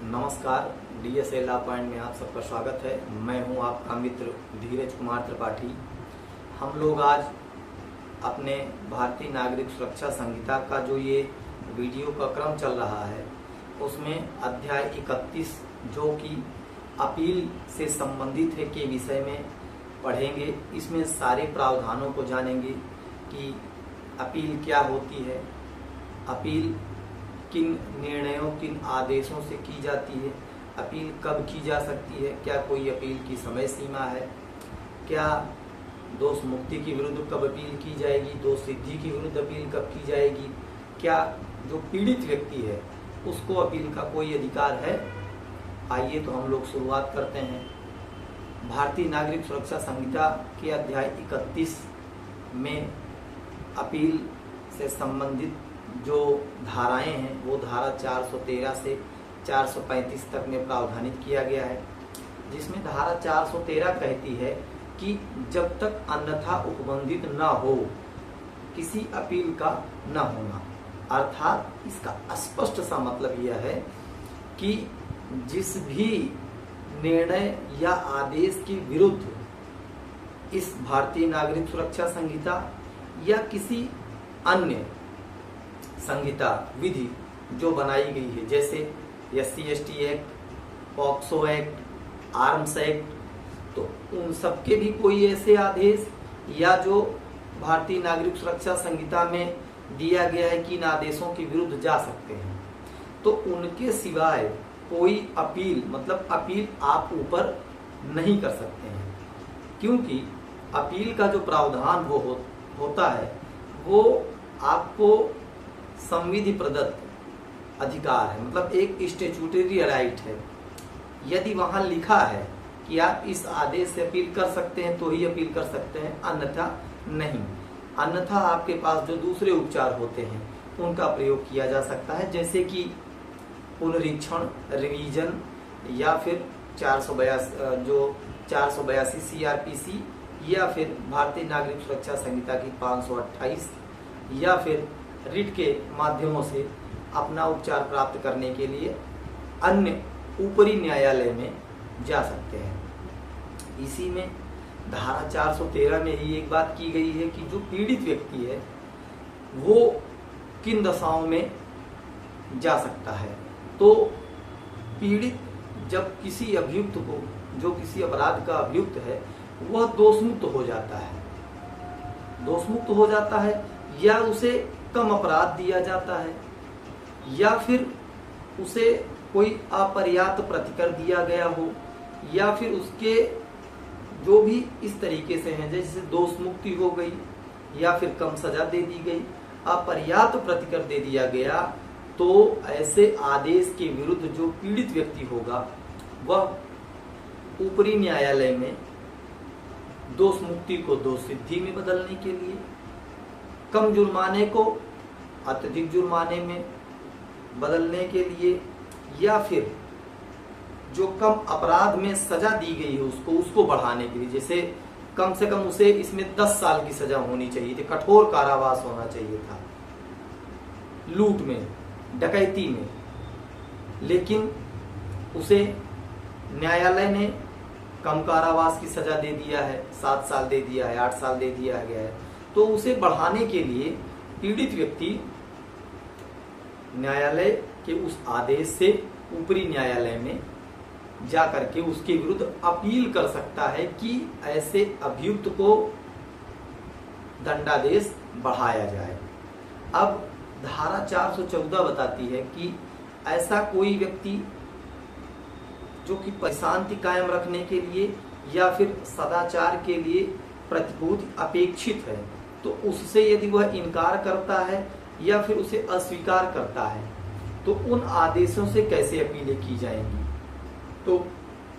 नमस्कार, DSL law point में आप सबका स्वागत है। मैं हूं आपका मित्र धीरज कुमार त्रिपाठी। हम लोग आज अपने भारतीय नागरिक सुरक्षा संहिता का जो ये वीडियो का क्रम चल रहा है उसमें अध्याय 31 जो कि अपील से संबंधित है के विषय में पढ़ेंगे। इसमें सारे प्रावधानों को जानेंगे कि अपील क्या होती है, अपील किन निर्णयों किन आदेशों से की जाती है, अपील कब की जा सकती है, क्या कोई अपील की समय सीमा है, क्या दोष मुक्ति के विरुद्ध कब अपील की जाएगी, दोष सिद्धि के विरुद्ध अपील कब की जाएगी, क्या जो पीड़ित व्यक्ति है उसको अपील का कोई अधिकार है। आइए तो हम लोग शुरुआत करते हैं। भारतीय नागरिक सुरक्षा संहिता के अध्याय 31 में अपील से संबंधित जो धाराएं हैं वो धारा 413 से 435 तक में प्रावधानित किया गया है, जिसमें धारा 413 कहती है कि जब तक अन्यथा उपबंधित न हो किसी अपील का न होना। अर्थात इसका स्पष्ट सा मतलब यह है कि जिस भी निर्णय या आदेश के विरुद्ध इस भारतीय नागरिक सुरक्षा संहिता या किसी अन्य संहिता विधि जो बनाई गई है, जैसे SC/ST act, POCSO act, arms act, तो उन सब के भी कोई ऐसे आदेश या जो भारतीय नागरिक सुरक्षा संहिता में दिया गया है कि इन आदेशों के विरुद्ध जा सकते हैं, तो उनके सिवाय कोई अपील मतलब अपील आप ऊपर नहीं कर सकते हैं। क्योंकि अपील का जो प्रावधान होता है वो आपको संविधि प्रदत्त अधिकार है, मतलब एक स्टैट्यूटरी राइट है। यदि वहां लिखा है कि आप इस आदेश से अपील कर सकते हैं तो ही अपील कर सकते हैं, अन्यथा नहीं। अन्यथा आपके पास जो दूसरे उपचार होते हैं उनका प्रयोग किया जा सकता है, जैसे कि पुनरीक्षण, रिवीजन, या फिर 482 CRPC, या फिर भारतीय नागरिक सुरक्षा संहिता की 528, या फिर रिट के माध्यमों से अपना उपचार प्राप्त करने के लिए अन्य ऊपरी न्यायालय में जा सकते हैं। इसी में धारा 413 में ही एक बात की गई है कि जो पीड़ित व्यक्ति है वो किन दशाओं में जा सकता है। तो पीड़ित जब किसी अभियुक्त को, जो किसी अपराध का अभियुक्त है, वह दोषमुक्त हो जाता है, दोषमुक्त हो जाता है, या उसे कम अपराध दिया जाता है, या फिर उसे कोई अपर्याप्त प्रतिकर दिया गया हो, या फिर उसके जो भी इस तरीके से हैं, जैसे दोष मुक्ति हो गई या फिर कम सजा दे दी गई, अपर्याप्त प्रतिकर दे दिया गया, तो ऐसे आदेश के विरुद्ध जो पीड़ित व्यक्ति होगा वह ऊपरी न्यायालय में दोष मुक्ति को दोष सिद्धि में बदलने के लिए, कम जुर्माने को अत्यधिक जुर्माने में बदलने के लिए, या फिर जो कम अपराध में सजा दी गई है उसको बढ़ाने के लिए, जैसे कम से कम उसे इसमें 10 साल की सजा होनी चाहिए थी, कठोर कारावास होना चाहिए था लूट में, डकैती में, लेकिन उसे न्यायालय ने कम कारावास की सजा दे दिया है, 7 साल दे दिया है, 8 साल दे दिया गया है। तो उसे बढ़ाने के लिए पीड़ित व्यक्ति न्यायालय के उस आदेश से ऊपरी न्यायालय में जा करके उसके विरुद्ध अपील कर सकता है कि ऐसे अभियुक्त को दंडादेश बढ़ाया जाए। अब धारा 414 बताती है कि ऐसा कोई व्यक्ति जो कि शांति कायम रखने के लिए या फिर सदाचार के लिए प्रतिभूति अपेक्षित है, तो उससे यदि वह इनकार करता है या फिर उसे अस्वीकार करता है तो उन आदेशों से कैसे अपीलें की जाएंगी। तो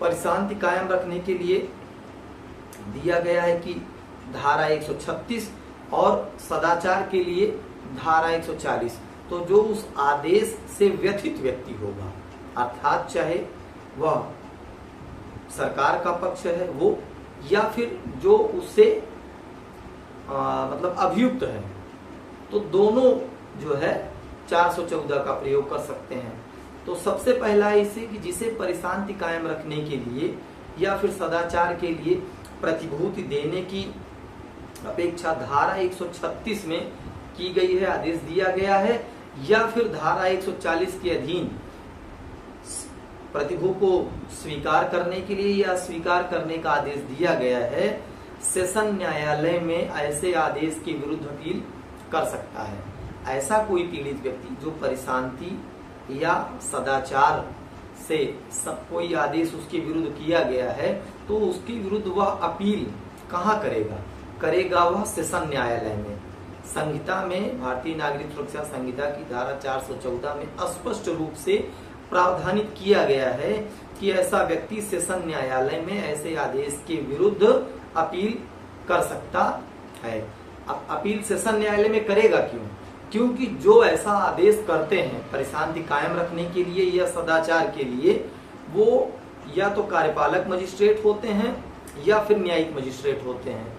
परिशांति कायम रखने के लिए दिया गया है कि धारा 136 और सदाचार के लिए धारा 140। तो जो उस आदेश से व्यथित व्यक्ति होगा, अर्थात चाहे वह सरकार का पक्ष है वो, या फिर जो उससे मतलब अभियुक्त है, तो दोनों जो है 414 का प्रयोग कर सकते हैं। तो सबसे पहला है इसे कि जिसे परिशांति कायम रखने के लिए या फिर सदाचार के लिए प्रतिभूति देने की अपेक्षा धारा 136 में की गई है, आदेश दिया गया है, या फिर धारा 140 के अधीन प्रतिभू को स्वीकार करने के लिए या स्वीकार करने का आदेश दिया गया है, सेशन न्यायालय में ऐसे आदेश के विरुद्ध अपील कर सकता है। ऐसा कोई पीड़ित व्यक्ति जो परिशांति या सदाचार से सब कोई आदेश उसके विरुद्ध किया गया है, तो उसके विरुद्ध वह अपील कहाँ करेगा वह सेशन न्यायालय में। संहिता में, भारतीय नागरिक सुरक्षा संहिता की धारा 414 में स्पष्ट रूप से प्रावधानित किया गया है कि ऐसा व्यक्ति सेशन न्यायालय में ऐसे आदेश के विरुद्ध अपील कर सकता है। अब अपील सेशन न्यायालय में करेगा क्यों? क्योंकि जो ऐसा आदेश करते हैं परिशांति कायम रखने के लिए या सदाचार के लिए, वो या तो कार्यपालक मजिस्ट्रेट होते हैं या फिर न्यायिक मजिस्ट्रेट होते हैं।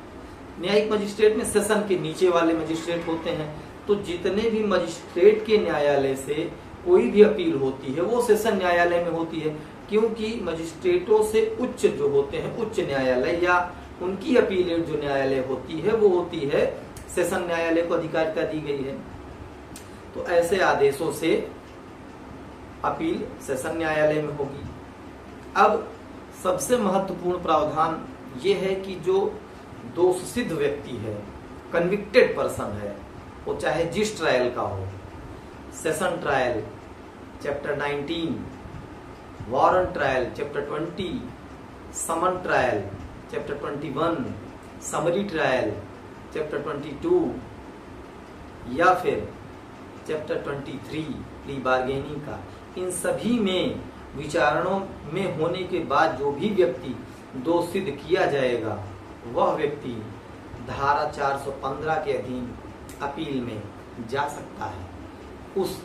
न्यायिक मजिस्ट्रेट में सेशन के नीचे वाले मजिस्ट्रेट होते हैं। तो जितने भी मजिस्ट्रेट के न्यायालय से कोई भी अपील होती है वो सेशन न्यायालय में होती है, क्योंकि मजिस्ट्रेटों से उच्च जो होते हैं, उच्च न्यायालय या उनकी अपीलेट जो न्यायालय होती है वो होती है सेशन न्यायालय को अधिकारिता दी गई है। तो ऐसे आदेशों से अपील सेशन न्यायालय में होगी। अब सबसे महत्वपूर्ण प्रावधान ये है कि जो दोषसिद्ध व्यक्ति है, कन्विक्टेड पर्सन है, वो चाहे जिस ट्रायल का हो, session trial chapter 19, warrant trial chapter 20, summon trial chapter 21, summary trial chapter 22 या फिर चैप्टर 23 प्ली बार्गेनिंग का, इन सभी में विचारणों में होने के बाद जो भी व्यक्ति दोष सिद्ध किया जाएगा वह व्यक्ति धारा 415 के अधीन अपील में जा सकता है उस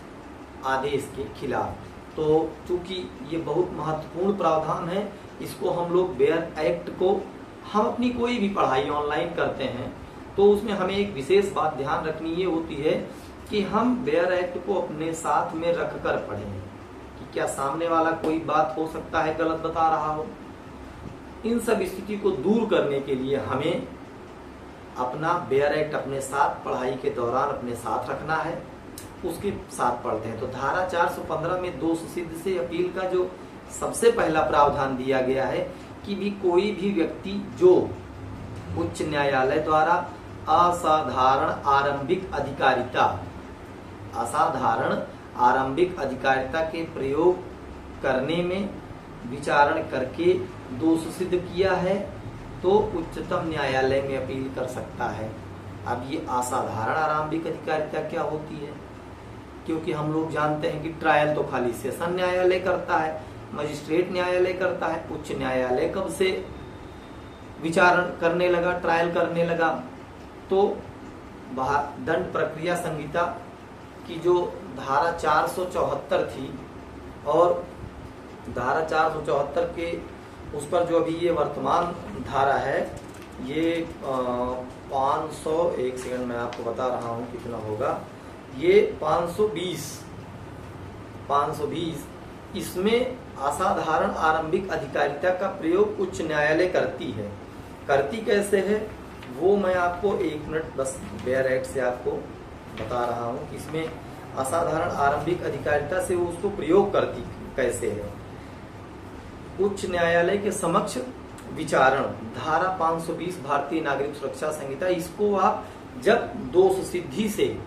आदेश के खिलाफ। तो चूंकि ये बहुत महत्वपूर्ण प्रावधान है, इसको हम लोग बेयर एक्ट को हम अपनी कोई भी पढ़ाई ऑनलाइन करते हैं तो उसमें हमें एक विशेष बात ध्यान रखनी ये होती है कि हम बेयर एक्ट को अपने साथ में रख कर पढ़ें कि क्या सामने वाला कोई बात हो सकता है गलत बता रहा हो। इन सब स्थिति को दूर करने के लिए हमें अपना बेयर एक्ट अपने साथ पढ़ाई के दौरान अपने साथ रखना है, उसके साथ पढ़ते हैं। तो धारा 415 में दोष सिद्ध से अपील का जो सबसे पहला प्रावधान दिया गया है कि भी कोई भी व्यक्ति जो उच्च न्यायालय द्वारा असाधारण आरंभिक अधिकारिता के प्रयोग करने में विचारण करके दोष सिद्ध किया है तो उच्चतम न्यायालय में अपील कर सकता है। अब ये असाधारण आरंभिक अधिकारिता क्या होती है? क्योंकि हम लोग जानते हैं कि ट्रायल तो खाली सेशन न्यायालय करता है, मजिस्ट्रेट न्यायालय करता है। उच्च न्यायालय कब से विचारण करने लगा, ट्रायल करने लगा? तो दंड प्रक्रिया संहिता की जो धारा 474 थी और धारा 474 के उस पर जो अभी ये वर्तमान धारा है ये 500, एक सेकंड मैं आपको बता रहा हूँ कितना होगा, ये 520 इसमें असाधारण आरंभिक अधिकारिता का प्रयोग उच्च न्यायालय करती है। करती कैसे है वो मैं आपको एक मिनट बस बेयर एक्ट से आपको बता रहा हूँ कि इसमें असाधारण आरंभिक अधिकारिता से वो उसको प्रयोग करती कैसे है। उच्च न्यायालय के समक्ष विचारण, धारा 520 भारतीय नागरिक सुरक्षा संहिता, इसको आप जब दोष सिद्धि से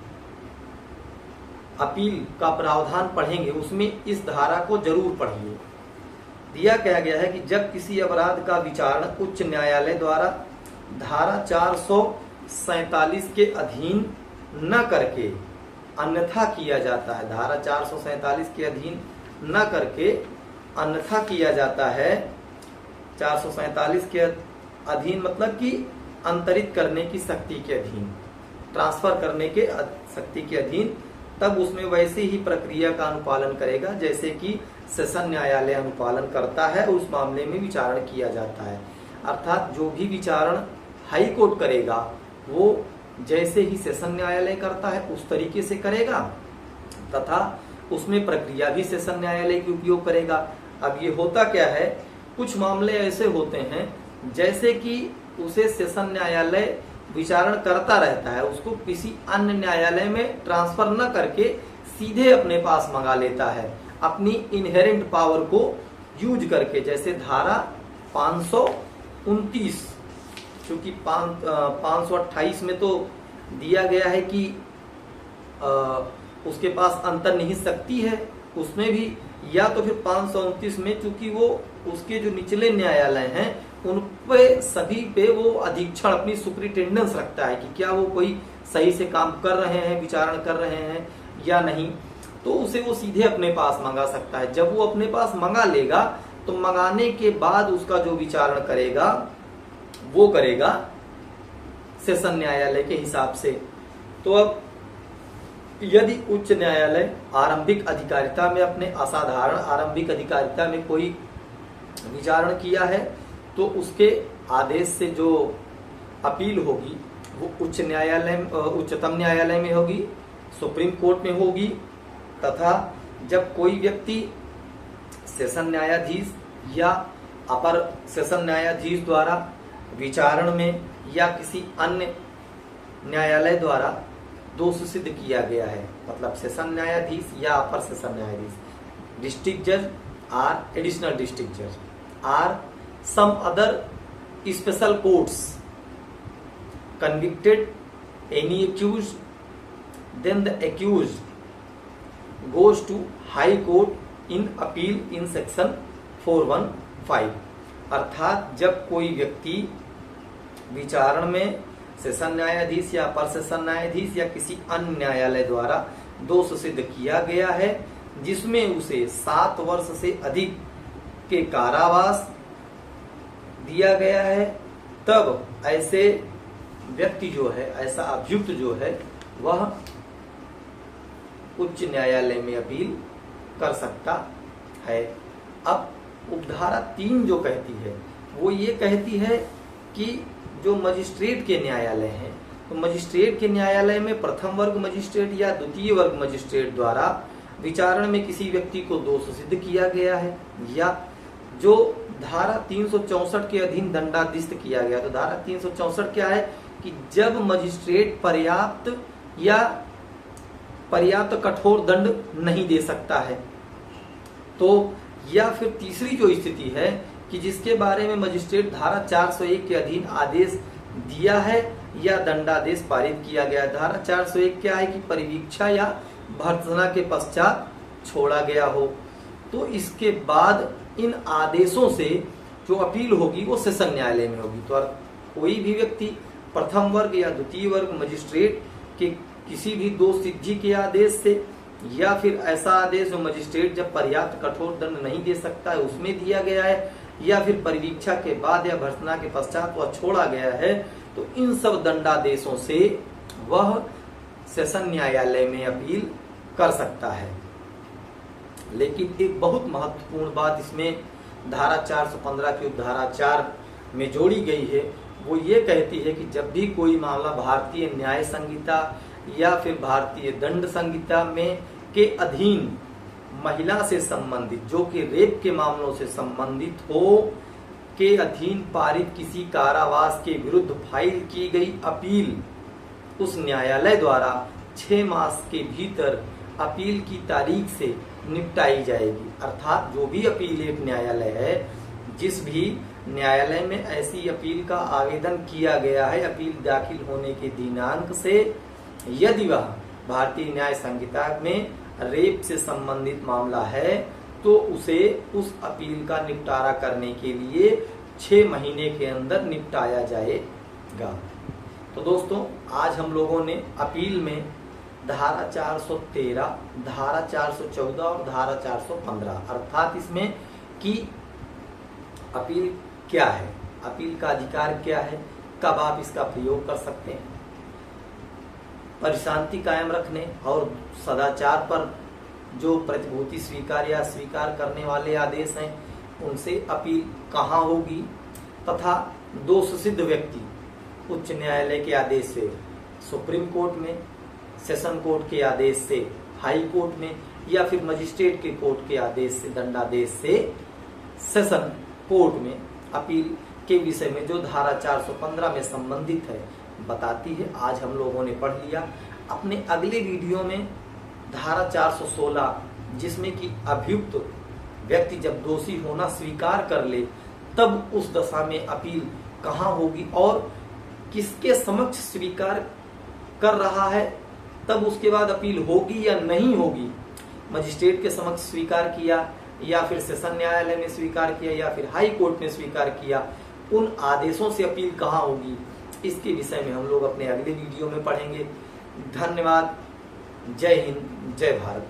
अपील का प्रावधान पढ़ेंगे उसमें इस धारा को जरूर पढ़िए। दिया क्या गया है कि जब किसी अपराध का विचारण उच्च न्यायालय द्वारा धारा 447 के अधीन न करके अन्यथा किया जाता है, धारा 447 के अधीन न करके अन्यथा किया जाता है, 447 के अधीन मतलब कि अंतरित करने की शक्ति के अधीन, ट्रांसफर करने के शक्ति के अधीन, तब उसमें वैसे ही प्रक्रिया का अनुपालन करेगा जैसे कि सेशन न्यायालय अनुपालन करता है, उस मामले में विचारण किया जाता है। अर्थात जो भी विचारण हाई कोर्ट करेगा वो जैसे ही सेशन न्यायालय करता है उस तरीके से करेगा तथा उसमें प्रक्रिया भी सेशन न्यायालय की उपयोग करेगा। अब ये होता क्या है, कुछ मामले ऐसे होते हैं जैसे कि उसे सेशन न्यायालय विचारण करता रहता है, उसको किसी अन्य न्यायालय में ट्रांसफर न करके सीधे अपने पास मंगा लेता है अपनी इनहेरेंट पावर को यूज करके। जैसे धारा 529, क्योंकि 528 में तो दिया गया है कि उसके पास अंतर्निहित शक्ति है, उसमें भी, या तो फिर 529 में चूंकि वो उसके जो निचले न्यायालय हैं उन पे सभी पे वो अधीक्षण अपनी सुपरिटेंडेंस रखता है कि क्या वो कोई सही से काम कर रहे हैं, विचारण कर रहे हैं या नहीं, तो उसे वो सीधे अपने पास मंगा सकता है। जब वो अपने पास मंगा लेगा तो मंगाने के बाद उसका जो विचारण करेगा वो करेगा सेशन न्यायालय के हिसाब से। तो अब यदि उच्च न्यायालय आरंभिक अधिकारिता में, अपने असाधारण आरंभिक अधिकारिता में कोई विचारण किया है तो उसके आदेश से जो अपील होगी वो उच्चतम न्यायालय में होगी, सुप्रीम कोर्ट में होगी, तथा जब कोई व्यक्ति सेशन न्यायाधीश या अपर सेशन न्यायाधीश द्वारा विचारण में या किसी अन्य न्यायालय द्वारा दोष सिद्ध किया गया है, मतलब सेशन न्यायाधीश या अपर सेशन न्यायाधीश, डिस्ट्रिक्ट जज आर एडिशनल डिस्ट्रिक्ट जज are some other special courts convicted any accused, then the accused goes to high court in appeal in section 415। अर्थात जब कोई व्यक्ति विचारण में सेशन न्यायाधीश या अपर सेशन न्यायाधीश या किसी अन्य न्यायालय द्वारा दोष सिद्ध किया गया है जिसमें उसे 7 वर्ष से अधिक के कारावास दिया गया है, तब ऐसे व्यक्ति जो है, ऐसा अभियुक्त जो है, वह उच्च न्यायालय में अपील कर सकता है। अब उपधारा 3 जो कहती है वो ये कहती है कि जो मजिस्ट्रेट के न्यायालय हैं, तो मजिस्ट्रेट के न्यायालय में प्रथम वर्ग मजिस्ट्रेट या द्वितीय वर्ग मजिस्ट्रेट द्वारा विचारण में किसी व्यक्ति को दोष सिद्ध किया गया है या जो धारा 364 के अधीन दंडाधिस्त किया गया। तो धारा 364 क्या है कि जब मजिस्ट्रेट पर्याप्त कठोर दंड नहीं दे सकता है, तो या फिर तीसरी जो स्थिति है कि जिसके बारे में मजिस्ट्रेट धारा 401 के अधीन आदेश दिया है या दंडादेश पारित किया गया। धारा 401 क्या है कि परिवीक्षा या भर्त्सना के पश्चात छोड़ा गया हो, तो इसके बाद इन आदेशों से जो अपील होगी वो सेशन न्यायालय में होगी। तो कोई भी व्यक्ति प्रथम वर्ग या द्वितीय वर्ग मजिस्ट्रेट के किसी भी दोष सिद्धि के आदेश से या फिर ऐसा आदेश जो मजिस्ट्रेट जब पर्याप्त कठोर दंड नहीं दे सकता है उसमें दिया गया है या फिर परिवीक्षा के बाद या भर्त्सना के पश्चात वह छोड़ा गया है, तो इन सब दंडादेशों से वह सेशन न्यायालय में अपील कर सकता है। लेकिन एक बहुत महत्वपूर्ण बात इसमें धारा 415 की उपधारा 4 में जोड़ी गई है, वो ये कहती है कि जब भी कोई मामला भारतीय न्याय संहिता या फिर भारतीय दंड संहिता में के अधीन महिला से संबंधित, जो कि रेप के मामलों से संबंधित हो, के अधीन पारित किसी कारावास के विरुद्ध फाइल की गई अपील उस न्यायालय द्वारा 6 मास के भीतर अपील की तारीख से निपटाई जाएगी। अर्थात जो भी अपील एक न्यायालय है, जिस भी न्यायालय में ऐसी अपील का आवेदन किया गया है अपील दाखिल होने के दिनांक से, यदि वह भारतीय न्याय संहिता में रेप से संबंधित मामला है तो उसे उस अपील का निपटारा करने के लिए 6 महीने के अंदर निपटाया जाएगा। तो दोस्तों, आज हम लोगों ने अपील में धारा 413, धारा 414 और धारा 415 अर्थात इसमें कि अपील क्या है, अपील का अधिकार क्या है, कब आप इसका प्रयोग कर सकते हैं, परिशांति कायम रखने और सदाचार पर जो प्रतिभूति स्वीकार या अस्वीकार करने वाले आदेश हैं उनसे अपील कहाँ होगी, तथा दोष सिद्ध व्यक्ति उच्च न्यायालय के आदेश से सुप्रीम कोर्ट में, सेशन कोर्ट के आदेश से हाई कोर्ट में या फिर मजिस्ट्रेट के कोर्ट के आदेश से, दंडादेश से सेशन कोर्ट में अपील के विषय में जो धारा 415 में संबंधित है बताती है। आज हम लोगों ने पढ़ लिया। अपने अगले वीडियो में धारा 416 जिसमें कि अभियुक्त व्यक्ति जब दोषी होना स्वीकार कर ले तब उस दशा में अपील कहाँ होगी और किसके समक्ष स्वीकार कर रहा है तब उसके बाद अपील होगी या नहीं होगी, मजिस्ट्रेट के समक्ष स्वीकार किया या फिर सेशन न्यायालय में स्वीकार किया या फिर हाई कोर्ट में स्वीकार किया, उन आदेशों से अपील कहाँ होगी, इसके विषय में हम लोग अपने अगले वीडियो में पढ़ेंगे। धन्यवाद। जय हिंद, जय भारत।